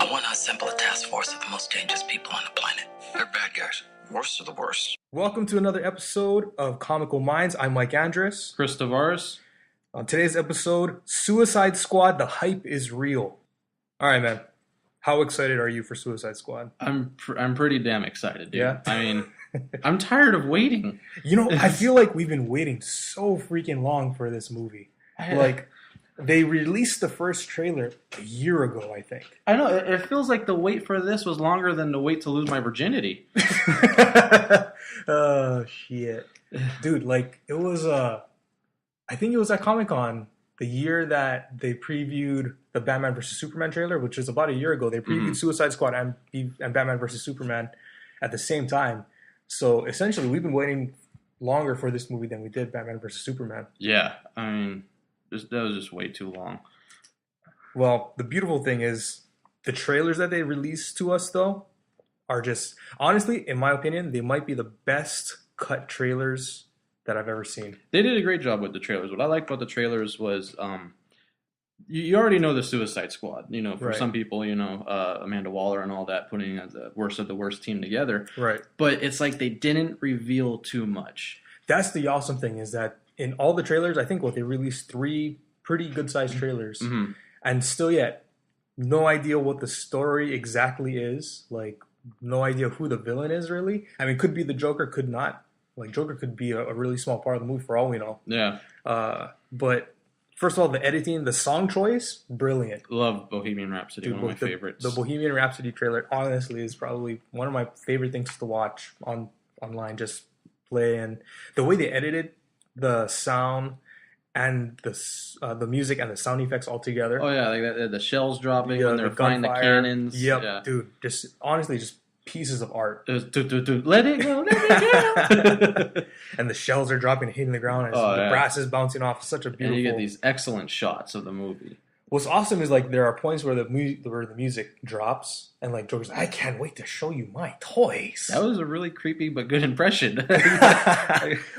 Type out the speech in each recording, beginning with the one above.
I want to assemble a task force of the most dangerous people on the planet. They're bad guys. Worst of the worst. Welcome to another episode of Comical Minds. I'm Mike Andrus. Chris Tavares. On today's episode, Suicide Squad, the hype is real. All right, man. How excited are you for Suicide Squad? I'm pretty damn excited, dude. Yeah? I mean, I'm tired of waiting. You know, I feel like we've been waiting so freaking long for this movie. Like, they released the first trailer a year ago, I think. I know. It feels like the wait for this was longer than the wait to lose my virginity. Oh, shit. Dude, like, it was, I think it was at Comic-Con, the year that they previewed the Batman vs. Superman trailer, which was about a year ago. They previewed Suicide Squad and Batman vs. Superman at the same time. So, essentially, we've been waiting longer for this movie than we did Batman vs. Superman. Yeah, I mean, that was just way too long. Well, the beautiful thing is the trailers that they released to us, though, are just, honestly, in my opinion, they might be the best cut trailers that I've ever seen. They did a great job with the trailers. What I liked about the trailers was you already know the Suicide Squad. You know, for some people, you know, Amanda Waller and all that, putting the worst of the worst team together. Right. But it's like they didn't reveal too much. That's the awesome thing, is that in all the trailers, I think they released 3 pretty good-sized trailers. Mm-hmm. And still yet, no idea what the story exactly is. Like, no idea who the villain is, really. I mean, could be the Joker, could not. Like, Joker could be a really small part of the movie for all we know. Yeah. But first of all, the editing, the song choice, brilliant. Love Bohemian Rhapsody, one of my favorites. The Bohemian Rhapsody trailer, honestly, is probably one of my favorite things to watch online. Just play, and the way they edited the sound and the music and the sound effects all together. Oh yeah, like that, the shells dropping when they're flying the cannons. Yep, yeah. Dude, just honestly, just pieces of art. Let it go, let it go. And the shells are dropping and hitting the ground, and the brass is bouncing off. Such a beautiful. And you get these excellent shots of the movie. What's awesome is, like, there are points where the music drops, and, like, Joker's like, I can't wait to show you my toys. That was a really creepy but good impression.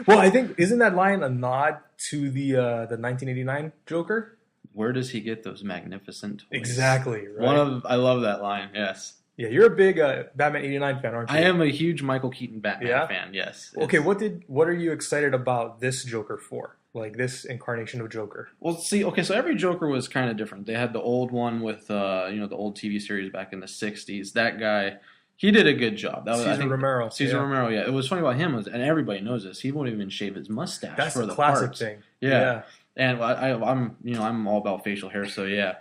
Well, I think, isn't that line a nod to the 1989 Joker? Where does he get those magnificent toys? Exactly, right? I love that line, yes. Yeah, you're a big Batman 89 fan, aren't you? I am a huge Michael Keaton Batman fan, yes. Okay, what are you excited about this Joker for? Like, this incarnation of Joker? Well, see, okay, so every Joker was kind of different. They had the old one with, the old TV series back in the 60s. That guy, he did a good job. That was, Cesar Romero. Romero, yeah. It was funny about him, and everybody knows this, he won't even shave his mustache. That's for a the classic parts. thing. Yeah. And I'm all about facial hair, so yeah.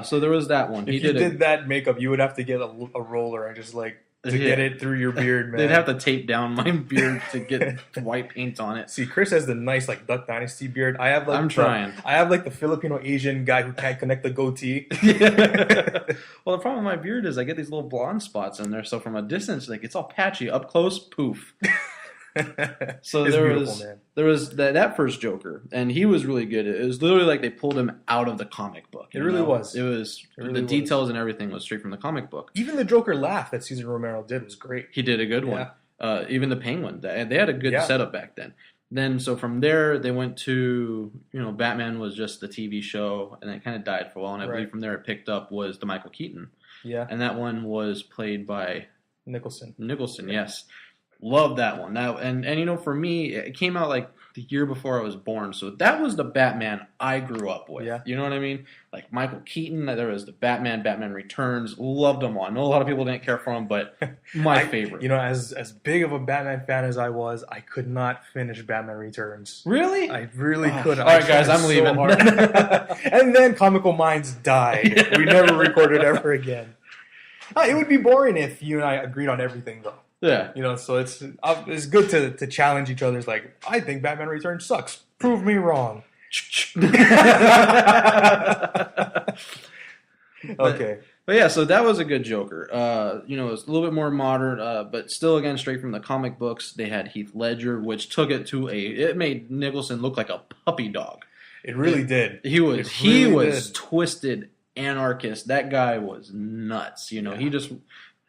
So there was that one. If you did that makeup, you would have to get a roller and just, like, get it through your beard, man. They'd have to tape down my beard to get white paint on it. See, Chris has the nice, like, Duck Dynasty beard. I have, like, I'm trying. I have, like, the Filipino Asian guy who can't connect the goatee. Well, the problem with my beard is I get these little blonde spots in there, so from a distance, like, it's all patchy. Up close, poof. So there was that first Joker, and he was really good. It was literally like they pulled him out of the comic book. It really was. It was the details and everything was straight from the comic book. Even the Joker laugh that Cesar Romero did was great. He did a good one. Even the Penguin, they had a good setup back then. Then so from there they went to Batman was just the TV show, and it kind of died for a while. And I believe from there it picked up was the Michael Keaton. Yeah, and that one was played by Nicholson. Yes. Love that one. And for me, it came out like the year before I was born, so that was the Batman I grew up with. Yeah. You know what I mean? Like Michael Keaton, there was the Batman Returns. Loved them all. I know a lot of people didn't care for them, but my favorite. As big of a Batman fan as I was, I could not finish Batman Returns. Really? I really couldn't. All right, guys, I'm leaving. And then Comical Minds died. We never recorded ever again. It would be boring if you and I agreed on everything, though. Yeah. So it's good to challenge each other. It's like, I think Batman Returns sucks. Prove me wrong. Okay. But yeah, so that was a good Joker. It was a little bit more modern, but still, again, straight from the comic books. They had Heath Ledger, which took it to it made Nicholson look like a puppy dog. It really did. He was twisted anarchist. That guy was nuts.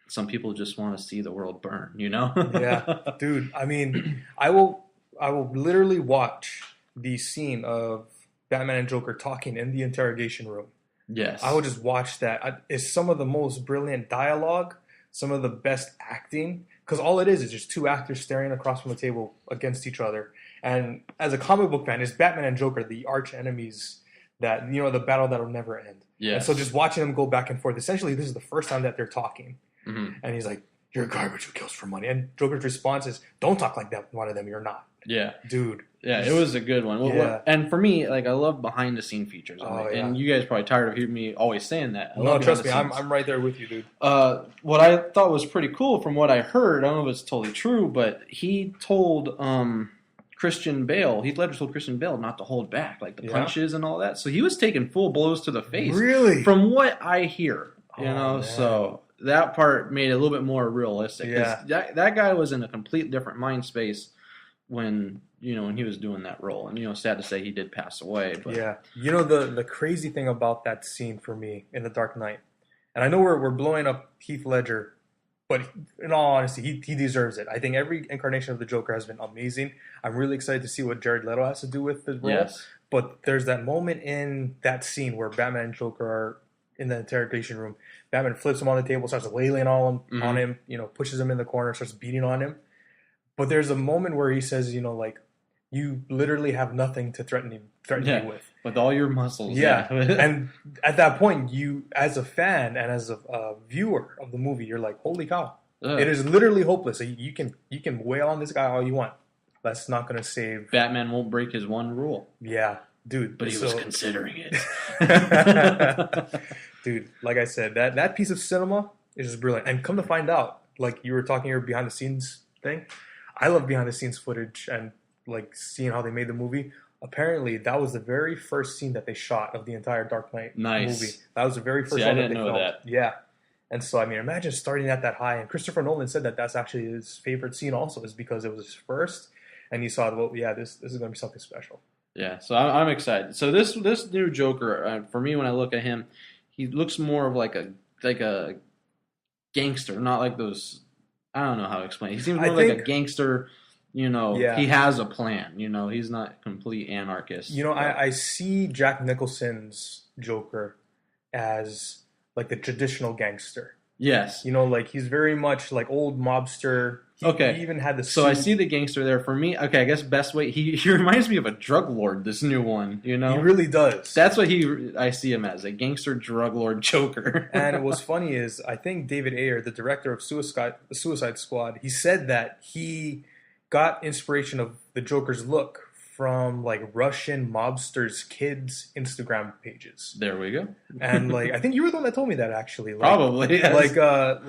Some people just want to see the world burn, Yeah, dude. I mean, I will literally watch the scene of Batman and Joker talking in the interrogation room Yes. I would just watch that. It's some of the most brilliant dialogue, some of the best acting, because all it is just two actors staring across from the table against each other. And as a comic book fan, it's Batman and Joker, the arch enemies that, the battle that'll never end. Yes. And so just watching them go back and forth, essentially this is the first time that they're talking. Mm-hmm. And he's like, "You're garbage who kills for money." And Joker's response is, "Don't talk like that, one of them, you're not." Yeah. Dude. Yeah, it was a good one. Yeah. And for me, I love behind the scene features. Oh, yeah. And you guys are probably tired of hearing me always saying that. No, trust me, I'm right there with you, dude. What I thought was pretty cool from what I heard, I don't know if it's totally true, but he told Christian Bale, Heath Ledger told Christian Bale not to hold back, like the punches and all that. So he was taking full blows to the face. Really? From what I hear, Man. so that part made it a little bit more realistic. Yeah. That guy was in a complete different mind space when he was doing that role. And, sad to say he did pass away. But. Yeah. The crazy thing about that scene for me in The Dark Knight, and I know we're blowing up Heath Ledger, but in all honesty, he deserves it. I think every incarnation of the Joker has been amazing. I'm really excited to see what Jared Leto has to do with the role. Yes. But there's that moment in that scene where Batman and Joker are in the interrogation room. Batman flips him on the table, starts wailing on him, pushes him in the corner, starts beating on him. But there's a moment where he says, you literally have nothing to threaten me with. With all your muscles. Yeah. And at that point, you, as a fan and as a viewer of the movie, you're like, holy cow. Ugh. It is literally hopeless. You can wail on this guy all you want. That's not going to save... Batman won't break his one rule. Yeah, dude. But he was considering it. Dude, like I said, that piece of cinema is just brilliant. And come to find out, like you were talking your behind the scenes thing, I love behind the scenes footage and like seeing how they made the movie. Apparently, that was the very first scene that they shot of the entire Dark Knight movie. That was the very first one that they filmed. That. Yeah. And so, imagine starting at that high. And Christopher Nolan said that that's actually his favorite scene also, is because it was his first. And he saw, this is going to be something special. Yeah, so I'm excited. So this new Joker, for me, when I look at him, he looks more of like a gangster, not like those. I don't know how to explain. He seems more like a gangster. He has a plan. He's not a complete anarchist. I see Jack Nicholson's Joker as like the traditional gangster. Yes. He's very much like old mobster. He even had the suit. So I see the gangster there. For me, I guess best way, he reminds me of a drug lord, this new one, He really does. That's what I see him as, a gangster drug lord Joker. And what's funny is, I think David Ayer, the director of the Suicide Squad, he said that he got inspiration of the Joker's look from like Russian mobsters' kids' Instagram pages. There we go. And I think you were the one that told me that actually. Probably. Yes.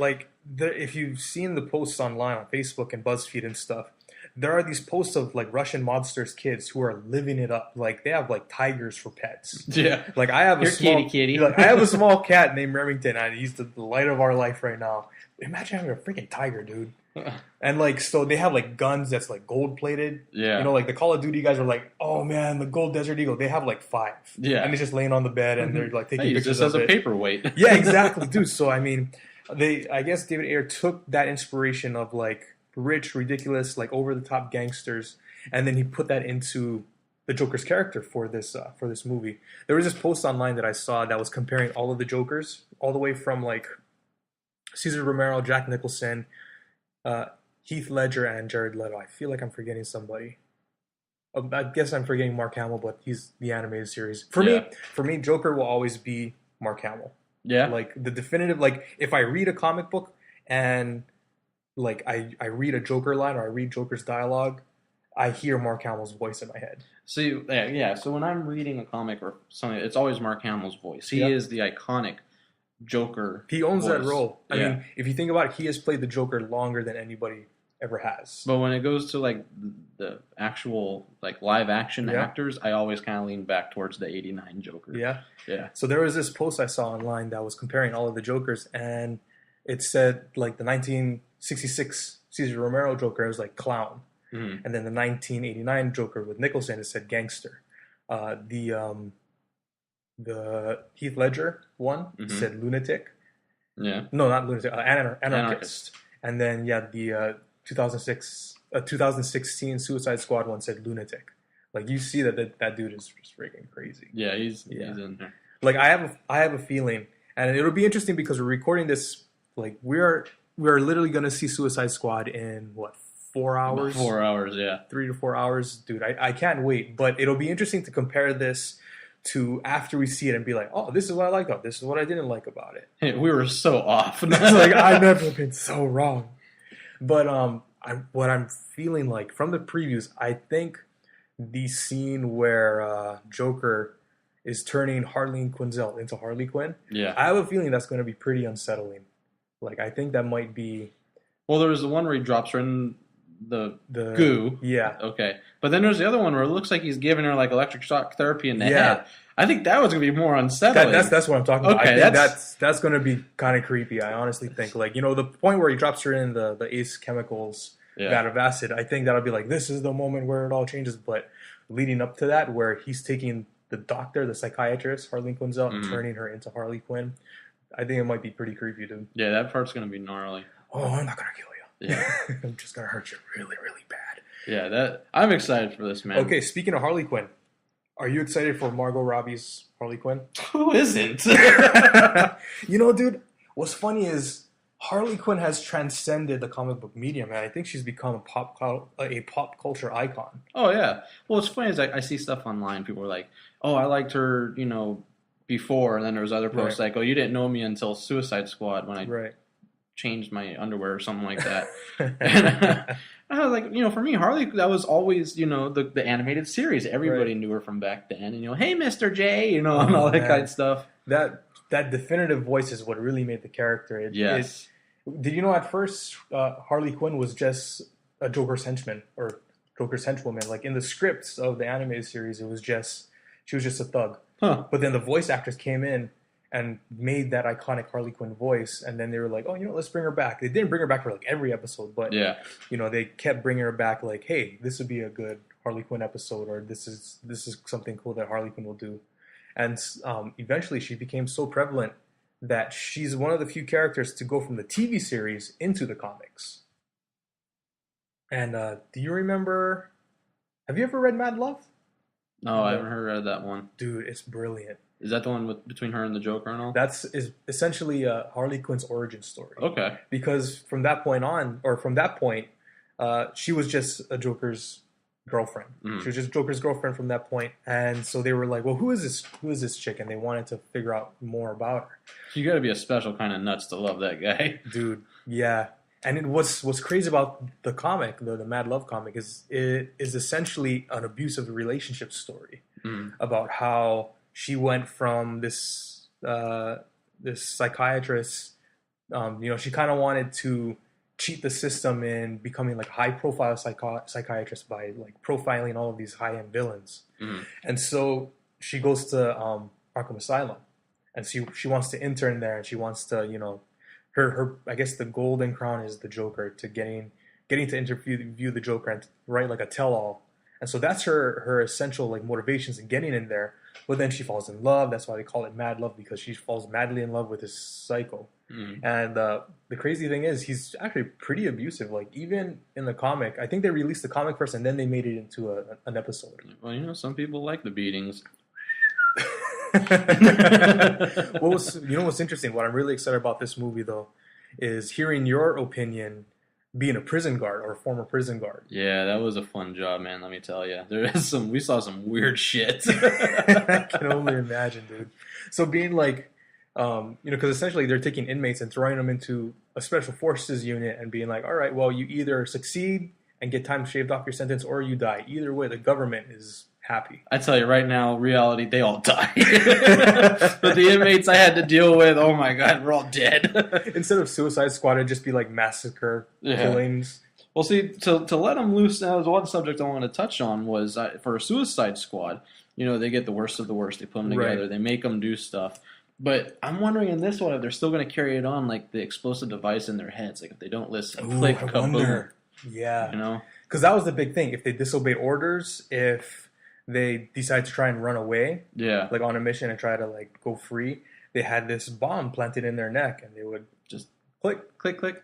If you've seen the posts online on Facebook and BuzzFeed and stuff, there are these posts of like Russian mobsters' kids who are living it up. Like they have like tigers for pets. Yeah. Like I have kitty. I have a small cat named Remington, and he's the light of our life right now. Imagine having a freaking tiger, dude. And so they have like guns that's like gold plated. Yeah. The Call of Duty guys are like, oh man, the gold Desert Eagle. They have like 5. Yeah. And it's just laying on the bed and they're like taking pictures just of as it. a paperweight. Yeah, exactly, dude. So I guess David Ayer took that inspiration of like rich, ridiculous, like over the top gangsters, and then he put that into the Joker's character for this movie. There was this post online that I saw that was comparing all of the Jokers, all the way from like Cesar Romero, Jack Nicholson, Heath Ledger, and Jared Leto. I feel like I'm forgetting somebody. I guess I'm forgetting Mark Hamill, but he's the animated series. For me, Joker will always be Mark Hamill. Yeah. Like the definitive, like if I read a comic book and like I read a Joker line or I read Joker's dialogue, I hear Mark Hamill's voice in my head. So yeah. So when I'm reading a comic or something, it's always Mark Hamill's voice. He is the iconic Joker. He owns voice. that role. I mean, if you think about it, he has played the Joker longer than anybody ever has. But when it goes to like the actual like live action actors, I always kind of lean back towards the '89 Joker. Yeah. Yeah. So there was this post I saw online that was comparing all of the Jokers, and it said like the 1966 Cesar Romero Joker was like clown, and then the 1989 Joker with Nicholson, it said gangster. The Heath Ledger one said lunatic. Yeah. No, not lunatic. Anarchist. And then the 2016 Suicide Squad one said lunatic. Like you see that dude is just freaking crazy. Yeah, he's in there. Like I have a feeling, and it'll be interesting because we're recording this. Like we are literally going to see Suicide Squad in what 4 hours? 4 hours, yeah. 3 to 4 hours, dude. I can't wait. But it'll be interesting to compare this to after we see it and be like, oh, this is what I liked about it. This is what I didn't like about it. Hey, we were so off. It's like I've never been so wrong. But what I'm feeling like from the previews, I think the scene where Joker is turning Harley Quinzel into Harley Quinn. Yeah, I have a feeling that's going to be pretty unsettling. Like I think that might be. Well, there was the one where he drops her in the goo. Yeah. Okay. But then there's the other one where it looks like he's giving her like electric shock therapy in the head. I think that was going to be more unsettling. That's what I'm talking about. Okay, I think that's going to be kind of creepy. I honestly think, like, the point where he drops her in the Ace Chemicals vat of acid, I think that'll be like, this is the moment where it all changes. But leading up to that, where he's taking the doctor, the psychiatrist, Harley Quinzel, and turning her into Harley Quinn, I think it might be pretty creepy, dude. Yeah, that part's going to be gnarly. Oh, I'm not going to kill you. Yeah. I'm just going to hurt you really, really bad. Yeah, I'm excited for this, man. Okay, speaking of Harley Quinn, are you excited for Margot Robbie's Harley Quinn? Who isn't? Dude, what's funny is Harley Quinn has transcended the comic book medium, and I think she's become a pop culture icon. Oh, yeah. Well, what's funny is I see stuff online. People are like, oh, I liked her, before. And then there was other posts like, oh, you didn't know me until Suicide Squad when I changed my underwear or something like that. And I was like, for me, Harley, that was always, the animated series. Everybody knew her from back then. And, hey, Mr. J, and all that kind of stuff. That definitive voice is what really made the character. Yes. Did you know at first Harley Quinn was just a Joker's henchman or Joker's henchwoman? Like in the scripts of the animated series, she was just a thug. Huh. But then the voice actors came in and made that iconic Harley Quinn voice, and then they were like, oh, let's bring her back. They didn't bring her back for like every episode, but they kept bringing her back like, hey, this would be a good Harley Quinn episode, or this is something cool that Harley Quinn will do. And eventually she became so prevalent that she's one of the few characters to go from the TV series into the comics. And do you remember, have you ever read Mad Love? No, I haven't read that one. Dude, it's brilliant. Is that the one between her and the Joker and all? That's essentially Harley Quinn's origin story. Okay. Because from that point, she was just a Joker's girlfriend. Mm. She was just Joker's girlfriend from that point. And so they were like, well, who is this chick? And they wanted to figure out more about her. You got to be a special kind of nuts to love that guy. Dude, yeah. And what's crazy about the comic, the Mad Love comic, is it is essentially an abusive relationship story about how she went from this psychiatrist. She kind of wanted to cheat the system in becoming like high profile psychiatrist by like profiling all of these high end villains. And so she goes to Arkham Asylum, and she wants to intern there, and she wants to her I guess the golden crown is the Joker, to getting to interview the Joker and write like a tell all. And so that's her essential like motivations in getting in there. But then she falls in love. That's why they call it Mad Love, because she falls madly in love with this psycho. And the crazy thing is, he's actually pretty abusive. Like even in the comic, I think they released the comic first and then they made it into an episode. Well, some people like the beatings. What's interesting? What I'm really excited about this movie though is hearing your opinion, being a prison guard or a former prison guard. Yeah, that was a fun job, man. Let me tell you, we saw some weird shit. I can only imagine, dude. So being like, because essentially they're taking inmates and throwing them into a special forces unit and being like, all right, well, you either succeed and get time shaved off your sentence, or you die. Either way, the government is happy. I tell you right now, reality, they all die. But the inmates I had to deal with, oh my God, we're all dead. Instead of Suicide Squad, it'd just be like massacre killings. Well, see, to let them loose, that was one subject I wanted to touch on was for a Suicide Squad, they get the worst of the worst. They put them together. Right. They make them do stuff. But I'm wondering in this one if they're still going to carry it on, like the explosive device in their heads. Like if they don't listen, click, kaboom. Yeah. Because that was the big thing. If they disobey orders, if they decide to try and run away, like on a mission and try to like go free, they had this bomb planted in their neck, and they would just click, click, click,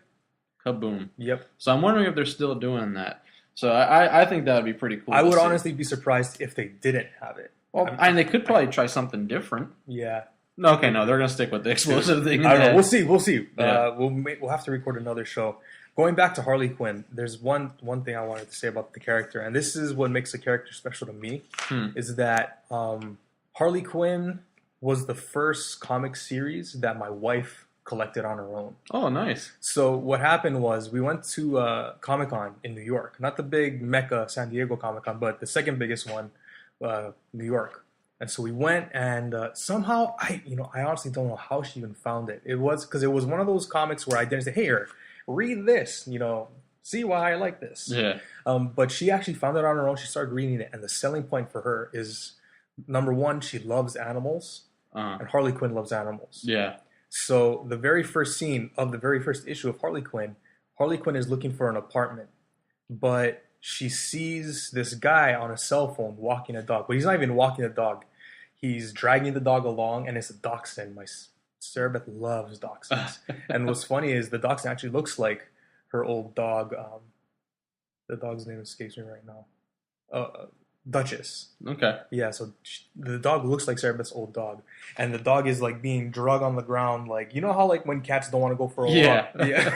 kaboom. Yep. So I'm wondering if they're still doing that. So I think that would be pretty cool. I would honestly be surprised if they didn't have it. Well, and they could probably try something different. Yeah. Okay, no, they're gonna stick with the explosive thing. I don't know. We'll see. Yeah. We'll have to record another show. Going back to Harley Quinn, there's one thing I wanted to say about the character, and this is what makes the character special to me, is that Harley Quinn was the first comic series that my wife collected on her own. Oh, nice. So what happened was we went to Comic-Con in New York, not the big Mecca San Diego Comic-Con, but the second biggest one, New York. And so we went, and somehow I honestly don't know how she even found it. It was because it was one of those comics where I didn't say, "Hey, here, read this," see why I like this. Yeah. But she actually found it on her own. She started reading it, and the selling point for her is, number one, she loves animals, and Harley Quinn loves animals. Yeah. So the very first scene of the very first issue of Harley Quinn is looking for an apartment, but she sees this guy on a cell phone walking a dog, but he's not even walking a dog. He's dragging the dog along, and it's a dachshund. Sarah Beth loves dachshunds. And what's funny is the dachshund actually looks like her old dog. The dog's name escapes me right now. Duchess. Okay. Yeah, so the dog looks like Sarah Beth's old dog. And the dog is like being drug on the ground. Like, you know how like when cats don't want to go for a walk? Yeah.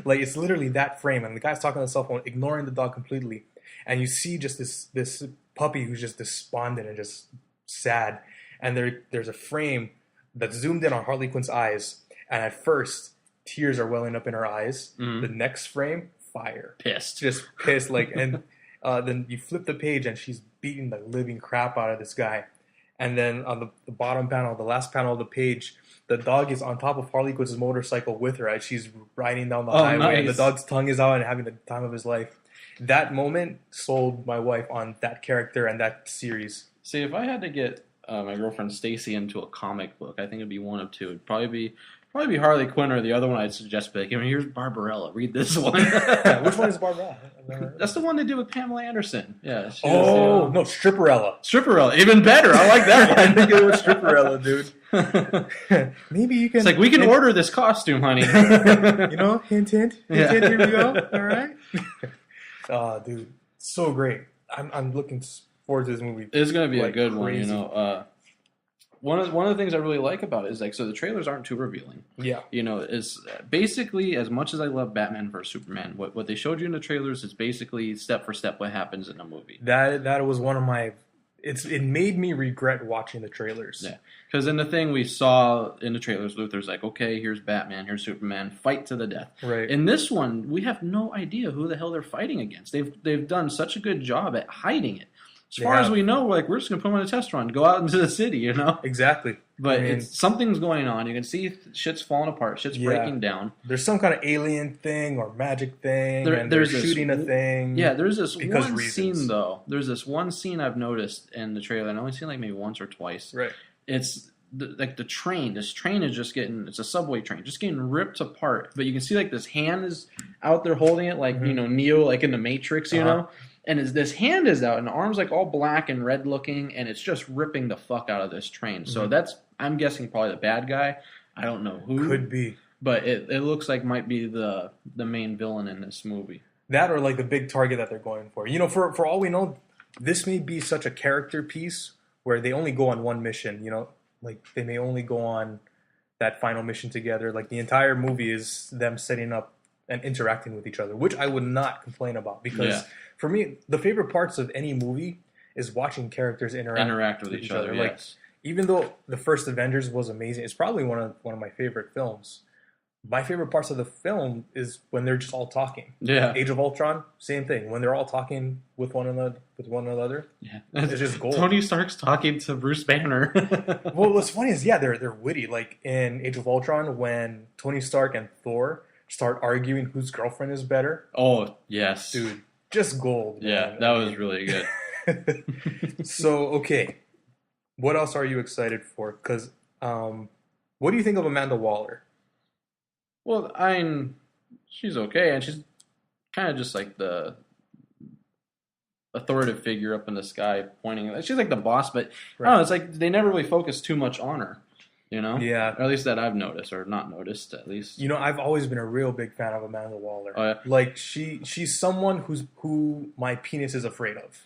Like it's literally that frame. And the guy's talking on the cell phone, ignoring the dog completely. And you see just this puppy who's just despondent and just sad. And there's a frame that's zoomed in on Harley Quinn's eyes. And at first, tears are welling up in her eyes. Mm-hmm. The next frame, fire. Pissed. Just pissed. And then you flip the page and she's beating the living crap out of this guy. And then on the bottom panel, the last panel of the page, the dog is on top of Harley Quinn's motorcycle with her as she's riding down the highway. Nice. And the dog's tongue is out and having the time of his life. That moment sold my wife on that character and that series. See, if I had to get my girlfriend Stacy into a comic book, I think it'd be one of two. It'd probably be Harley Quinn, or the other one I'd suggest. But here's Barbarella. Read this one. Which one is Barbarella? That's the one they did with Pamela Anderson. Yeah. No, Stripperella. Stripperella, even better. I like that one. I think it was Stripperella, dude. Maybe you can. It's like we can order this costume, honey. Hint, hint. Here we go. All right. Oh, dude, so great. I'm looking forward to this movie. It's gonna be a good crazy one. One of the things I really like about it is so the trailers aren't too revealing. Yeah. Is basically, as much as I love Batman vs Superman, what they showed you in the trailers is basically step for step what happens in a movie. That was one of my. It made me regret watching the trailers. Yeah. Because in the thing we saw in the trailers, Luther's like, okay, here's Batman, here's Superman, fight to the death. Right. In this one, we have no idea who the hell they're fighting against. They've done such a good job at hiding it. As far as we know, we're just going to put them on a test run. Go out into the city, Exactly. But something's going on. You can see shit's falling apart. Shit's breaking down. There's some kind of alien thing or magic thing. They're shooting a thing. Yeah, there's this one scene, though. There's this one scene I've noticed in the trailer. And I've only seen maybe once or twice. Right. It's the train. This train is just it's a subway train, just getting ripped apart. But you can see this hand is out there holding it, Neo, in the Matrix, you know? And this hand is out, and the arm's all black and red looking, and it's just ripping the fuck out of this train. So that's, I'm guessing, probably the bad guy. I don't know who. Could be. But it looks like might be the main villain in this movie. That or the big target that they're going for. For all we know, this may be such a character piece where they only go on one mission, they may only go on that final mission together. The entire movie is them setting up and interacting with each other, which I would not complain about because for me, the favorite parts of any movie is watching characters interact with each other. Yes. Even though the first Avengers was amazing, it's probably one of my favorite films. My favorite parts of the film is when they're just all talking. Yeah. Age of Ultron, same thing. When they're all talking with one another. Yeah. It's just gold. Tony Stark's talking to Bruce Banner. Well, what's funny is they're witty. In Age of Ultron, when Tony Stark and Thor start arguing whose girlfriend is better. Oh, yes. Dude, just gold. Yeah, man. That was really good. So, okay. What else are you excited for? Because, what do you think of Amanda Waller? Well, she's okay, and she's kind of just the authoritative figure up in the sky pointing. She's the boss, but I don't know, it's they never really focus too much on her. Yeah. Or at least that I've noticed, or not noticed, at least. I've always been a real big fan of Amanda Waller. Oh, yeah? She's someone who my penis is afraid of.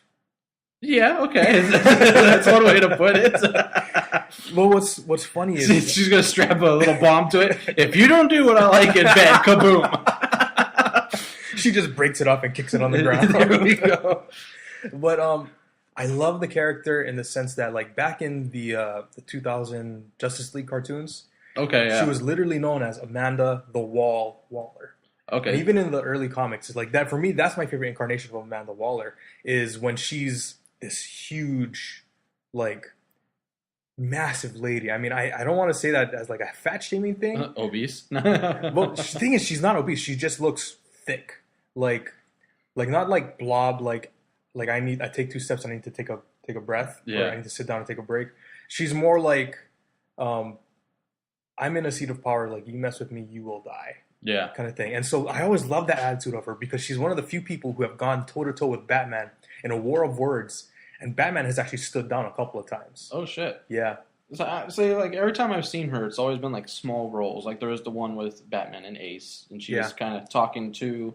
Yeah, okay. That's one way to put it. Well, what's funny is she's gonna strap a little bomb to it. If you don't do what I like in bed, kaboom! She just breaks it up and kicks it on the ground. There we go. But I love the character in the sense that, like, back in the 2000 Justice League cartoons, okay, yeah. she was literally known as Amanda the Wall Waller. Okay. And even in the early comics, it's like that. For me, that's my favorite incarnation of Amanda Waller, is when she's this huge, like, massive lady. I mean, I don't want to say that as like a fat shaming thing. Obese. Well, the thing is, she's not obese. She just looks thick, like not like blob. Like I take 2 steps. I need to take a breath. Yeah. Or I need to sit down and take a break. She's more like, I'm in a seat of power. Like, you mess with me, you will die. Yeah. Kind of thing. And so I always love that attitude of her, because she's one of the few people who have gone toe to toe with Batman in a war of words. And Batman has actually stood down a couple of times. Oh shit. Yeah. So like every time I've seen her, it's always been like small roles. Like there was the one with Batman and Ace, and she was kind of talking to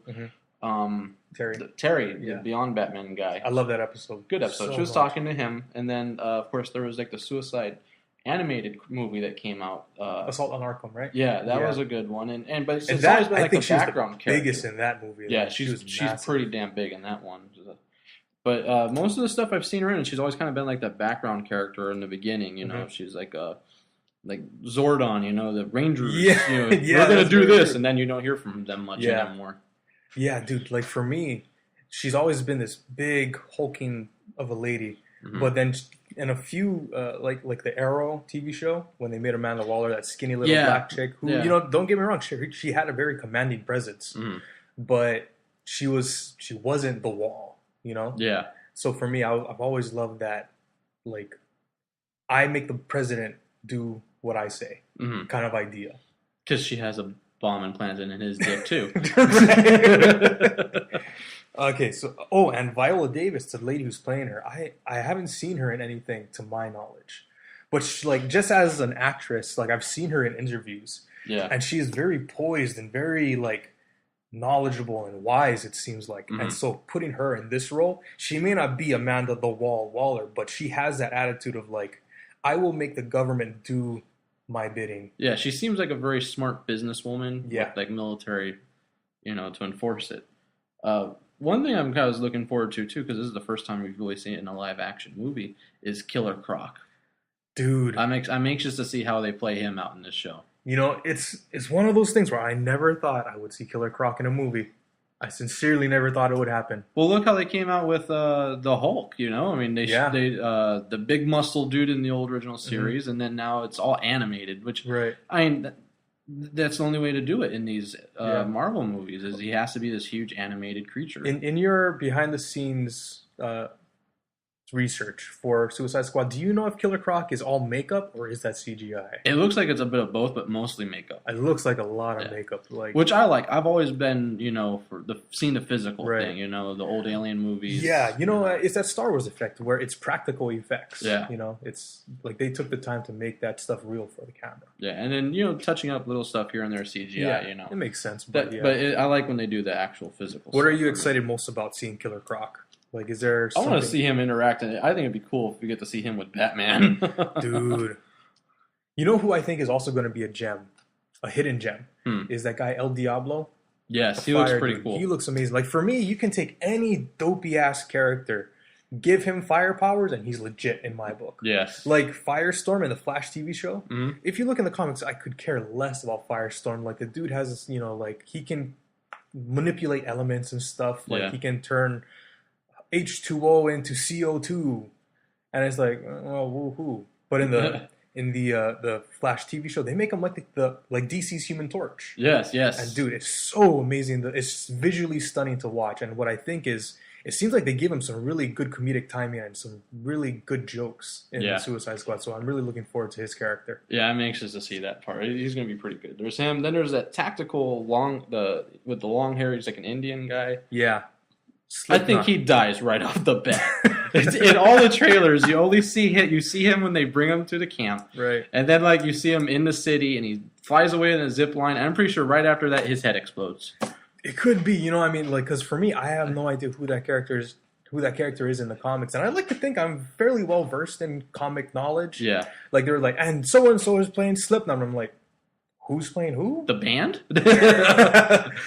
Terry, the Beyond Batman guy. I love that episode. Good episode. So she was talking to him, and then of course there was like the Suicide animated movie that came out. Assault on Arkham, right? Yeah, that was a good one. But it's that, always been like I think the background character. Biggest in that movie. Yeah, she's pretty damn big in that one. But most of the stuff I've seen her in, she's always kind of been like that background character in the beginning. You know, she's like Zordon. You know, the Rangers. Yeah, you know, we're gonna do this, and then you don't hear from them much anymore. Yeah, dude. Like for me, she's always been this big hulking of a lady. But then in a few like the Arrow TV show, when they made Amanda Waller, that skinny little black chick, who you know, don't get me wrong, she had a very commanding presence, but she wasn't the Wall. You know? Yeah. So for me, I've always loved that, like, I make the president do what I say kind of idea. Because she has a bomb implanted in his dick, too. Okay, so, and Viola Davis, the lady who's playing her, I haven't seen her in anything to my knowledge. But, she, like, just as an actress, like, I've seen her in interviews. Yeah. And she is very poised and very, like, knowledgeable and wise, it seems like. And so putting her in this role, she may not be Amanda the Wall Waller, but she has that attitude of like, I will make the government do my bidding. Yeah, she seems like a very smart businesswoman with like military, you know, to enforce it. One thing I'm kind of looking forward to too, because this is the first time we've really seen it in a live action movie, is Killer Croc. Dude, I'm anxious to see how they play him out in this show. You know, it's one of those things where I never thought I would see Killer Croc in a movie. I sincerely never thought it would happen. Well, look how they came out with the Hulk. You know, I mean, they the big muscle dude in the old original series, and then now it's all animated. Which, I mean, that's the only way to do it in these Marvel movies. Is he has to be this huge animated creature. In your behind the scenes research for Suicide Squad, do you know if Killer Croc is all makeup or is that CGI? It looks like it's a bit of both, but mostly makeup. It looks like a lot of makeup, like, which I like. I've always been, you know, for seeing the physical thing, you know, the old Alien movies. Yeah, you know, it's that Star Wars effect where it's practical effects. Yeah, you know, it's like they took the time to make that stuff real for the camera. Yeah, and then, you know, touching up little stuff here and there, CGI. You know, it makes sense. But I like when they do the actual physical. What are you excited most about seeing Killer Croc? Like, is there something? I want to see him interact, and I think it'd be cool if we get to see him with Batman. Dude. You know who I think is also going to be a gem, a hidden gem, is that guy El Diablo. Yes, he looks pretty cool. He looks amazing. Like, for me, you can take any dopey-ass character, give him fire powers, and he's legit in my book. Yes. Like, Firestorm in the Flash TV show. If you look in the comics, I could care less about Firestorm. Like, the dude has this, you know, like, he can manipulate elements and stuff. Like, he can turn H2O into CO2, and it's like, well, woohoo! But in the Flash TV show, they make him like like DC's Human Torch. Yes, yes. And dude, it's so amazing. It's visually stunning to watch. And what I think is, it seems like they give him some really good comedic timing and some really good jokes in Suicide Squad. So I'm really looking forward to his character. Yeah, I'm anxious to see that part. He's going to be pretty good. There's him. Then there's that tactical with the long hair. He's like an Indian guy. Yeah. I think he dies right off the bat. In all the trailers, you only see him when they bring him to the camp, right? And then like you see him in the city, and he flies away in a zip line. And I'm pretty sure right after that, his head explodes. It could be, you know, I mean, like, because for me, I have no idea who that character is who that character is in the comics, and I like to think I'm fairly well versed in comic knowledge. Yeah. Like they were like, and so is playing Slipknot. And I'm like, who's playing who? The band?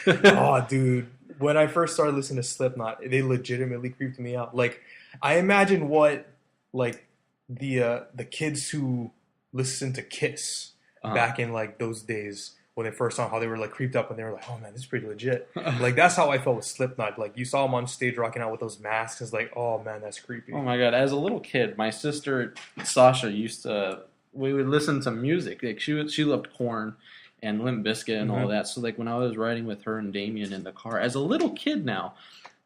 Oh, dude. When I first started listening to Slipknot, they legitimately creeped me out. Like, I imagine what, like, the kids who listened to Kiss back in, like, those days when they first saw how they were, like, creeped up and they were like, oh, man, this is pretty legit. Like, that's how I felt with Slipknot. Like, you saw them on stage rocking out with those masks. It's like, oh, man, that's creepy. Oh, my God. As a little kid, my sister, Sasha, used to... We would listen to music. Like, she loved Korn and Limp Bizkit and all that. So, like, when I was riding with her and Damien in the car, as a little kid now,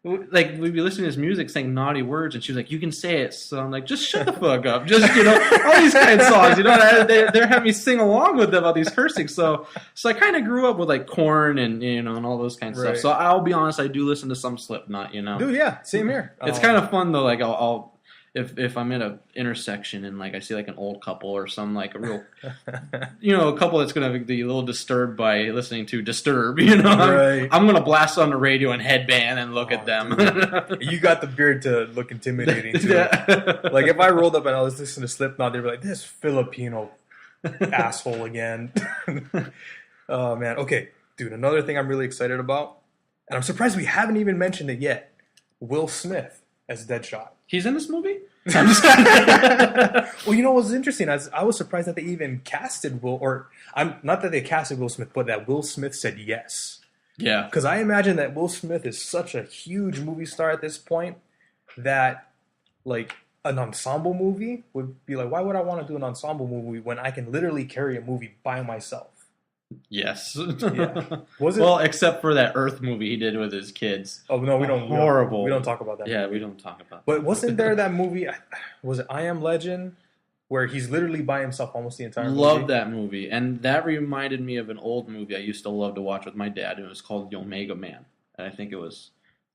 like, we'd be listening to his music saying naughty words, and she was like, you can say it. So I'm like, just shut the fuck up. Just, all these kind of songs, they're having me sing along with them, all these cursing. So I kind of grew up with, like, Korn and, and all those kinds of stuff. So I'll be honest, I do listen to some Slipknot, Dude, yeah, same here. It's kind of fun, though. Like, I'll if I'm in an intersection and, like, I see, like, an old couple or some, like, a real, a couple that's going to be a little disturbed by listening to Disturb, I'm going to blast on the radio and headband and look at them. You got the beard to look intimidating, too. Like, if I rolled up and I was listening to Slipknot, they'd be like, this Filipino asshole again. Oh, man. Okay, dude, another thing I'm really excited about, and I'm surprised we haven't even mentioned it yet, Will Smith as Deadshot. He's in this movie? I'm just Well, you know what's interesting? I was surprised that they even casted not that they casted Will Smith, but that Will Smith said yes. Yeah. Because I imagine that Will Smith is such a huge movie star at this point that, like, an ensemble movie would be like, why would I want to do an ensemble movie when I can literally carry a movie by myself? Yes. Yeah. Was it? Well, except for that Earth movie he did with his kids. Oh, no, we don't. Horrible. We don't talk about that movie. Yeah, we don't talk about that. But wasn't there that movie, was it I Am Legend, where he's literally by himself almost the entire movie? Loved that movie. And that reminded me of an old movie I used to love to watch with my dad, and it was called The Omega Man. And I think it was...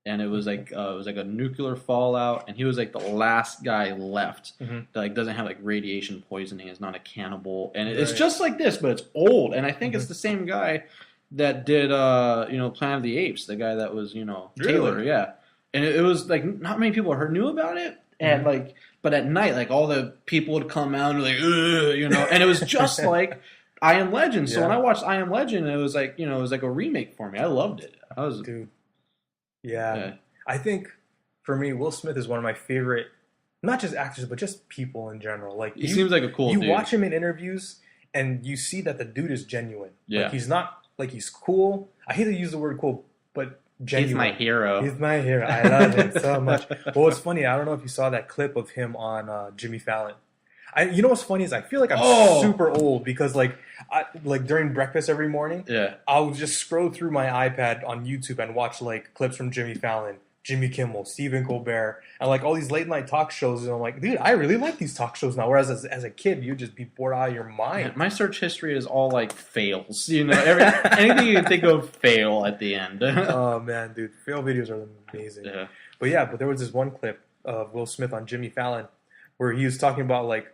And it was like a nuclear fallout, and he was like the last guy left that like doesn't have like radiation poisoning, is not a cannibal, and it's just like this, but it's old. And I think it's the same guy that did Planet of the Apes, the guy that was Taylor, yeah. And it was like not many people knew about it, and but at night like all the people would come out and like and it was just like I Am Legend. So when I watched I Am Legend, it was like it was like a remake for me. I loved it. Dude. Yeah. I think for me, Will Smith is one of my favorite, not just actors, but just people in general. Like he seems like a cool dude. You watch him in interviews and you see that the dude is genuine. Yeah. Like he's not, like he's cool. I hate to use the word cool, but genuine. He's my hero. He's my hero. I love him so much. But what's funny, I don't know if you saw that clip of him on Jimmy Fallon. You know what's funny is I feel like I'm super old because like during breakfast every morning, I'll just scroll through my iPad on YouTube and watch like clips from Jimmy Fallon, Jimmy Kimmel, Stephen Colbert, and like all these late night talk shows. And I'm like, dude, I really like these talk shows now. Whereas as a kid, you'd just be bored out of your mind. Yeah, my search history is all like fails. Anything you can think of, fail at the end. Oh man, dude, fail videos are amazing. Yeah. But there was this one clip of Will Smith on Jimmy Fallon where he was talking about like.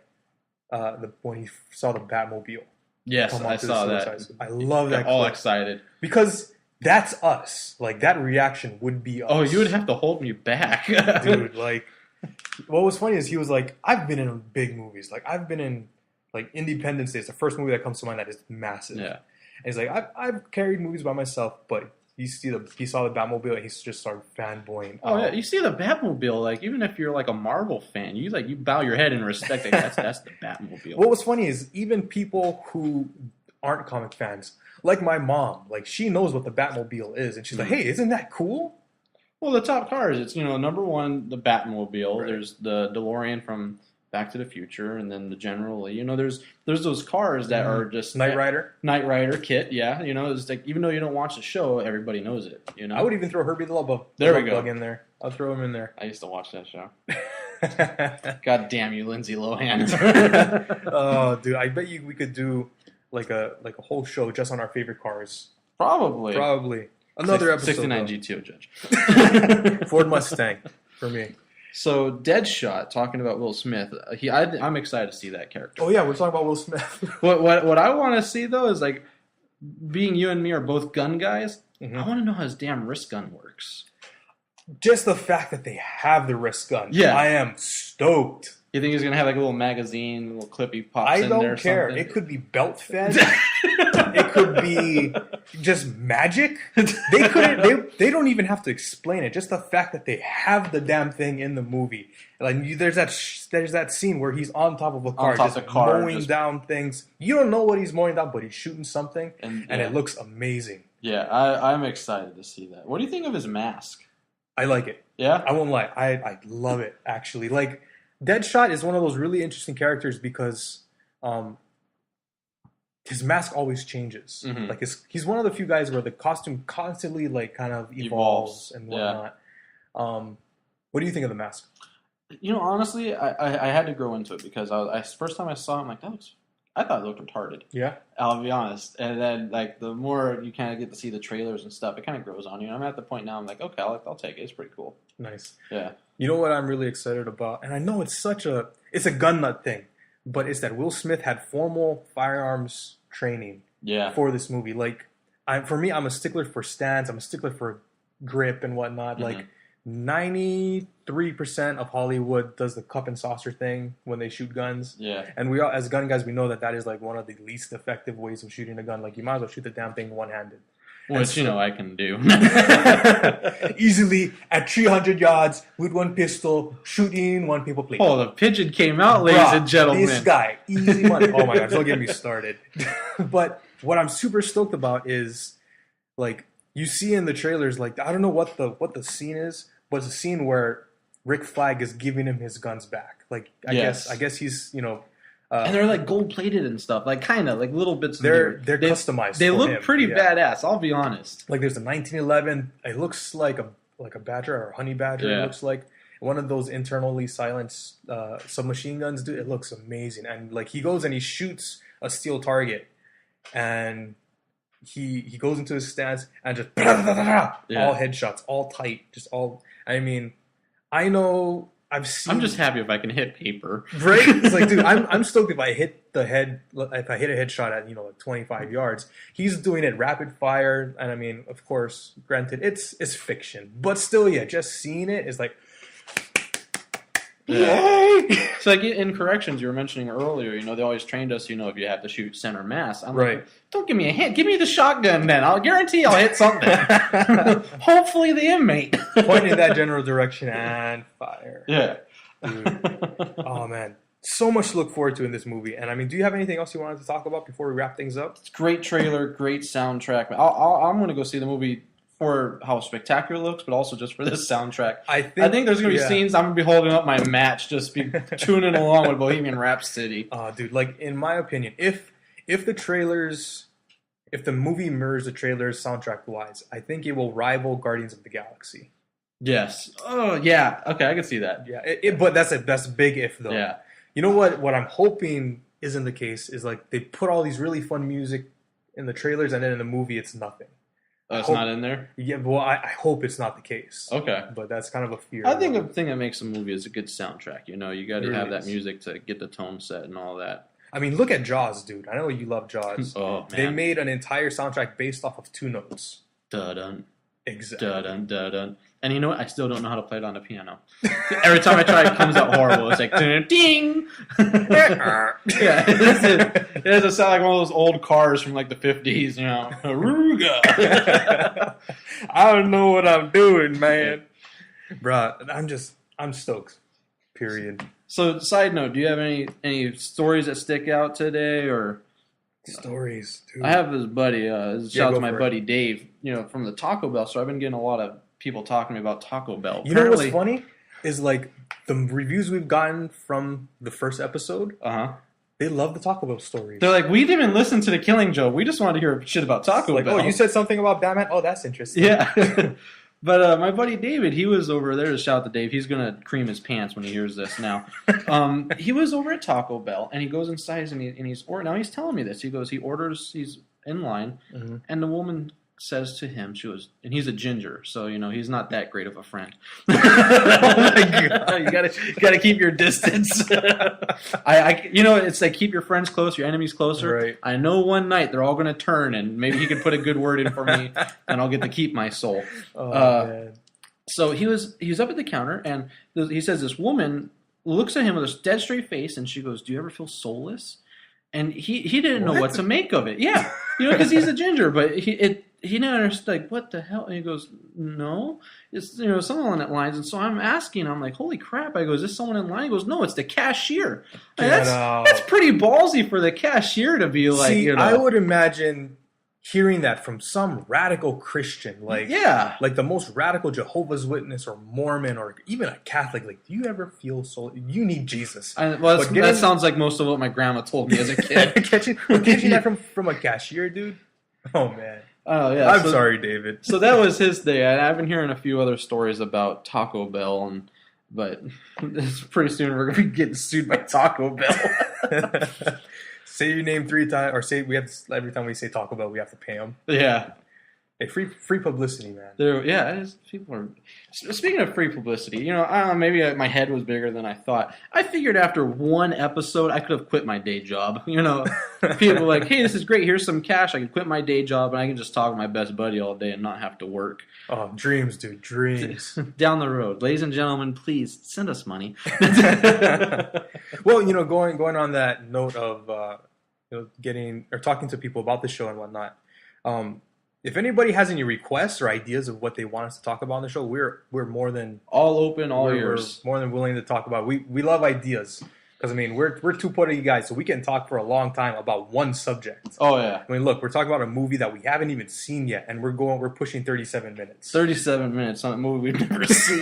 When he saw the Batmobile. Yes, I saw that. I love that. All excited because that's us. Like that reaction would be us. Oh, you would have to hold me back, dude. Like, what was funny is he was like, "I've been in big movies. Like, I've been in like Independence Day. It's the first movie that comes to mind that is massive." Yeah, and he's like, "I've carried movies by myself, but." He saw the Batmobile and he just started fanboying. Oh yeah, you see the Batmobile. Like even if you're like a Marvel fan, you bow your head in respect. Like, that's the Batmobile. What was funny is even people who aren't comic fans, like my mom, like she knows what the Batmobile is, and she's like, "Hey, isn't that cool?" Well, the top cars. It's number one, the Batmobile. Right. There's the DeLorean from Back to the Future, and then the General. There's those cars that are just Knight Rider kit. Yeah, it's like even though you don't watch the show, everybody knows it. I would even throw Herbie the Love Bug. There we go. In there. I'll throw him in there. I used to watch that show. God damn you, Lindsay Lohan. Oh, dude, I bet we could do like a whole show just on our favorite cars. Probably. Another episode. 69 GTO, Judge. Ford Mustang for me. So, Deadshot, talking about Will Smith, I'm excited to see that character. Oh yeah, we're talking about Will Smith. What I want to see though is like, being you and me are both gun guys. I want to know how his damn wrist gun works. just the fact that they have the wrist gun, I am stoked. You think he's gonna have like a little magazine, a little clip he pops I in there? I don't care. Something? It could be belt fed. It could be just magic. They couldn't. They don't even have to explain it. Just the fact that they have the damn thing in the movie. Like there's that scene where he's on top of a car, mowing down things. You don't know what he's mowing down, but he's shooting something, and it looks amazing. Yeah, I'm excited to see that. What do you think of his mask? I like it. Yeah, I won't lie. I love it actually. Like Deadshot is one of those really interesting characters because his mask always changes. Mm-hmm. Like he's one of the few guys where the costume constantly like kind of evolves and whatnot. Yeah. What do you think of the mask? You know, honestly, I had to grow into it because first time I saw him, like I thought it looked retarded. Yeah, I'll be honest. And then like the more you kind of get to see the trailers and stuff, it kind of grows on you. And I'm at the point now. I'm like, okay, I'll take it. It's pretty cool. Nice. Yeah. You know what I'm really excited about, and I know it's a gun nut thing, but it's that Will Smith had formal firearms training. For this movie. Like, for me, I'm a stickler for stance. I'm a stickler for grip and whatnot. Mm-hmm. Like 93% of Hollywood does the cup and saucer thing when they shoot guns. Yeah. And we all, as gun guys, we know that is like one of the least effective ways of shooting a gun. Like you might as well shoot the damn thing one-handed. Which, I can do. Easily at 300 yards with one pistol, shooting one paper plate. Oh, the pigeon came out, ladies and gentlemen. This guy, easy money. Oh my God, don't get me started. But what I'm super stoked about is, like, you see in the trailers, like, I don't know what the scene is, but it's a scene where Rick Flag is giving him his guns back. Like, I guess he's, and they're like gold plated and stuff, like kind of like little bits. They're customized. They look pretty badass. I'll be honest. Like there's a 1911. It looks like a Badger or a Honey Badger. Yeah. It looks like one of those internally silenced submachine guns. Dude, it looks amazing. And like he goes and he shoots a steel target, and he goes into his stance and just all headshots, all tight, just all. I mean, I know. I'm just happy if I can hit paper. Right? It's like, dude, I'm stoked if I hit a headshot at, like 25 yards. He's doing it rapid fire. And I mean, of course, granted, it's fiction. But still, just seeing it is like, yay! So like in corrections, you were mentioning earlier, they always trained us, if you have to shoot center mass. I'm like, don't give me a hit. Give me the shotgun then. I'll guarantee I'll hit something. Hopefully the inmate. Point in that general direction and fire. Yeah. Dude. Oh, man. So much to look forward to in this movie. And I mean, do you have anything else you wanted to talk about before we wrap things up? It's great trailer, great soundtrack. I'm going to go see the movie for how spectacular it looks, but also just for this soundtrack. I think there's going to be scenes I'm going to be holding up my match, just be tuning along with Bohemian Rhapsody. Dude, like, in my opinion, if the movie mirrors the trailers soundtrack-wise, I think it will rival Guardians of the Galaxy. Yes. Oh, yeah. Okay, I can see that. Yeah, but that's a big if, though. Yeah. You know what I'm hoping isn't the case is, like, they put all these really fun music in the trailers, and then in the movie, it's nothing. It's not in there? Yeah, well, I hope it's not the case. Okay. But that's kind of a fear. I think the thing that makes a movie is a good soundtrack. You got to have that music to get the tone set and all that. I mean, look at Jaws, dude. I know you love Jaws. Oh, man. They made an entire soundtrack based off of 2 notes. Dun-dun. Exactly. Dun-dun, dun-dun. And you know what? I still don't know how to play it on the piano. Every time I try, it comes out horrible. It's like, ding! Yeah, it doesn't sound like one of those old cars from like the 50s, Aruga! I don't know what I'm doing, man. Bruh, I'm stoked. Period. So, side note, do you have any stories that stick out today, or... Stories, dude. I have this buddy, shout out to my buddy Dave, from the Taco Bell, so I've been getting a lot of people talking to me about Taco Bell. You know what's funny? Is like the reviews we've gotten from the first episode, they love the Taco Bell stories. They're like, we didn't even listen to the Killing Joke, we just wanted to hear shit about Taco Bell. Oh, you said something about Batman? Oh, that's interesting. Yeah. But my buddy David, he was over there. To shout out to Dave, he's going to cream his pants when he hears this now. He was over at Taco Bell, and he goes inside, and he's telling me this. He goes, he's in line, and the woman says to him, she goes, and he's a ginger, so he's not that great of a friend. Oh my God, you gotta keep your distance. It's like keep your friends close, your enemies closer. Right. I know one night they're all gonna turn, and maybe he could put a good word in for me, and I'll get to keep my soul. Man. So he was up at the counter, and he says this woman looks at him with a dead straight face, and she goes, "Do you ever feel soulless?" And he didn't know what to make of it. Yeah, because he's a ginger, but he didn't understand, like, what the hell? And he goes, "No, it's something along that lines." And so I'm asking, I'm like, "Holy crap!" I go, "Is this someone in line?" He goes, "No, it's the cashier." And that's pretty ballsy for the cashier to be like. See, I would imagine hearing that from some radical Christian, like the most radical Jehovah's Witness or Mormon or even a Catholic, like, do you ever feel you need Jesus? That sounds like most of what my grandma told me as a kid. catching that from a cashier, dude? Oh, man. Oh, yeah. I'm sorry, David. So that was his day. I've been hearing a few other stories about Taco Bell, but pretty soon we're going to be getting sued by Taco Bell. Say your name 3 times, or every time we say Taco Bell, we have to pay them. Yeah. Hey, free publicity, man. People are. Speaking of free publicity, I don't know, maybe my head was bigger than I thought. I figured after one episode, I could have quit my day job. People were like, "Hey, this is great. Here's some cash. I can quit my day job and I can just talk to my best buddy all day and not have to work." Oh, dreams, dude, dreams. Down the road, ladies and gentlemen, please send us money. Well, going on that note of getting or talking to people about the show and whatnot. If anybody has any requests or ideas of what they want us to talk about on the show, we're more than all open, all ears. We're more than willing to talk about. We love ideas because we're 2 Puerto Rican guys, so we can talk for a long time about one subject. Oh yeah. Look, we're talking about a movie that we haven't even seen yet, and we're pushing 37 minutes. 37 minutes on a movie we've never seen.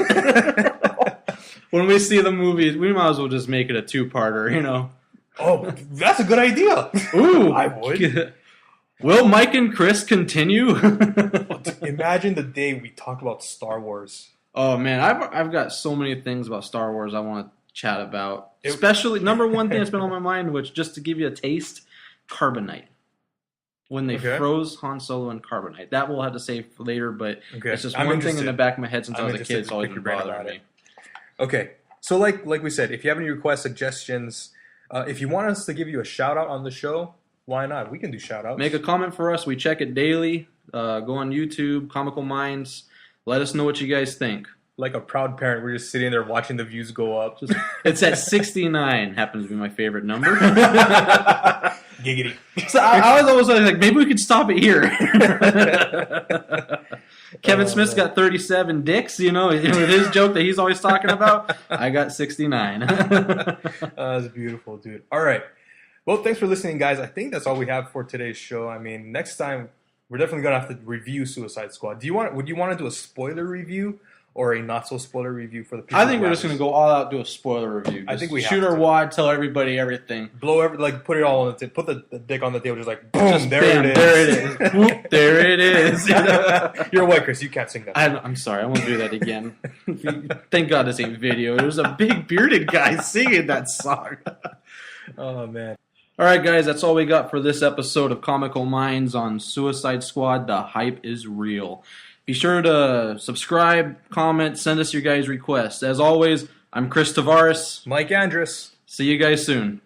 When we see the movies, we might as well just make it a 2-parter. Oh, that's a good idea. Ooh, I would. Will Mike and Chris continue? Imagine the day we talk about Star Wars. Oh man, I've got so many things about Star Wars I want to chat about. Especially number one thing that's been on my mind, which just to give you a taste, carbonite. When they froze Han Solo in carbonite, that we'll have to save for later. But it's just one thing in the back of my head since I was a kid. It's always been bothering me. Okay, so like we said, if you have any requests, suggestions, if you want us to give you a shout out on the show. Why not? We can do shout-outs. Make a comment for us. We check it daily. Go on YouTube, Comical Minds. Let us know what you guys think. Like a proud parent, we're just sitting there watching the views go up. It's at 69. Happens to be my favorite number. Giggity. So I was always like, maybe we could stop it here. Kevin Smith's got 37 dicks, with his joke that he's always talking about. I got 69. That's beautiful, dude. All right. Well, thanks for listening, guys. I think that's all we have for today's show. Next time, we're definitely going to have to review Suicide Squad. Would you want to do a spoiler review or a not-so-spoiler review for the people? I think we're just going to go all out, do a spoiler review. I think we shoot our wad, tell everybody everything. Put it all on the table. Put the dick on the table, just like, boom, there it is. There it is. Whoop, there it is. You're white, Chris. You can't sing that. I'm sorry. I won't do that again. Thank God this ain't video. There's a big bearded guy singing that song. Oh, man. All right, guys, that's all we got for this episode of Comical Minds on Suicide Squad. The hype is real. Be sure to subscribe, comment, send us your guys' requests. As always, I'm Chris Tavares. Mike Andrus. See you guys soon.